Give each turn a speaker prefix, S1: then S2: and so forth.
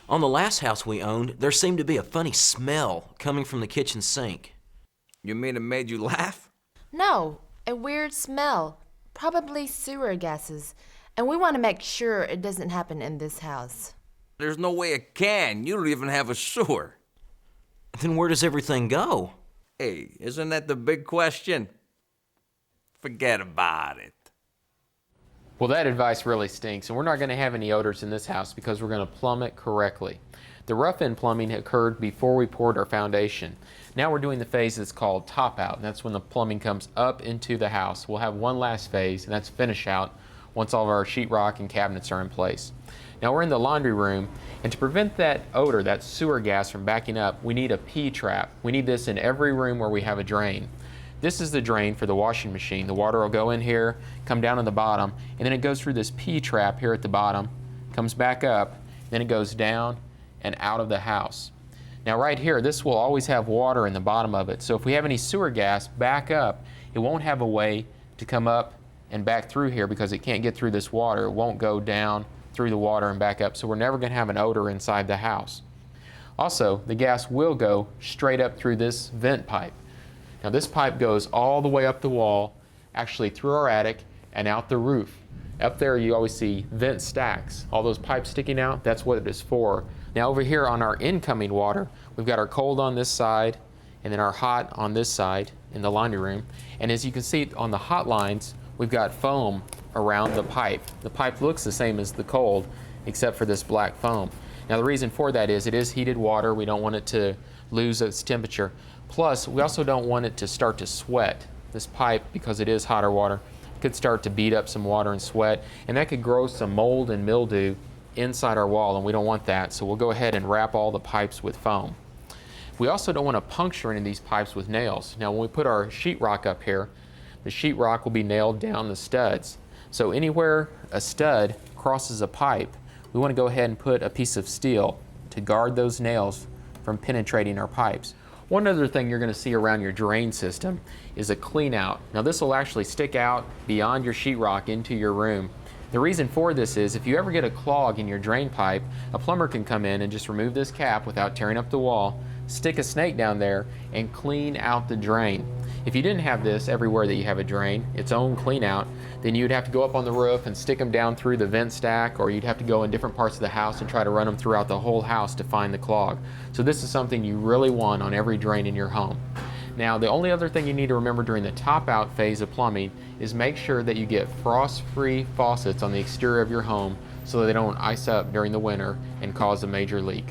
S1: On the last house we owned, there seemed to be a funny smell coming from the kitchen sink.
S2: You mean it made you laugh?
S3: No, a weird smell. Probably sewer gases. And we want to make sure it doesn't happen in this house.
S2: There's no way it can. You don't even have a sewer.
S1: Then where does everything go?
S2: Hey, isn't that the big question? Forget about it.
S4: Well, that advice really stinks, and we're not going to have any odors in this house because we're going to plumb it correctly. The rough-in plumbing occurred before we poured our foundation. Now we're doing the phase that's called top out, and that's when the plumbing comes up into the house. We'll have one last phase, and that's finish out, once all of our sheetrock and cabinets are in place. Now we're in the laundry room, and to prevent that odor, that sewer gas from backing up, we need a P-trap. We need this in every room where we have a drain. This is the drain for the washing machine. The water will go in here, come down to the bottom, and then it goes through this P-trap here at the bottom, comes back up, then it goes down and out of the house. Now right here, this will always have water in the bottom of it, so if we have any sewer gas back up, it won't have a way to come up and back through here because it can't get through this water. It won't go down through the water and back up, so we're never going to have an odor inside the house. Also, the gas will go straight up through this vent pipe. Now this pipe goes all the way up the wall, actually through our attic and out the roof. Up there you always see vent stacks. All those pipes sticking out, that's what it is for. Now over here on our incoming water, we've got our cold on this side and then our hot on this side in the laundry room. And as you can see on the hot lines, we've got foam around the pipe. The pipe looks the same as the cold except for this black foam. Now the reason for that is it is heated water. We don't want it to lose its temperature. Plus, we also don't want it to start to sweat. This pipe, because it is hotter water, could start to beat up some water and sweat, and that could grow some mold and mildew inside our wall, and we don't want that, so we'll go ahead and wrap all the pipes with foam. We also don't want to puncture any of these pipes with nails. Now, when we put our sheetrock up here, the sheetrock will be nailed down the studs. So anywhere a stud crosses a pipe, we want to go ahead and put a piece of steel to guard those nails from penetrating our pipes. One other thing you're going to see around your drain system is a clean out. Now this will actually stick out beyond your sheetrock into your room. The reason for this is if you ever get a clog in your drain pipe, a plumber can come in and just remove this cap without tearing up the wall, stick a snake down there, and clean out the drain. If you didn't have this everywhere that you have a drain, its own clean out, then you'd have to go up on the roof and stick them down through the vent stack, or you'd have to go in different parts of the house and try to run them throughout the whole house to find the clog. So this is something you really want on every drain in your home. Now, the only other thing you need to remember during the top out phase of plumbing is make sure that you get frost-free faucets on the exterior of your home so that they don't ice up during the winter and cause a major leak.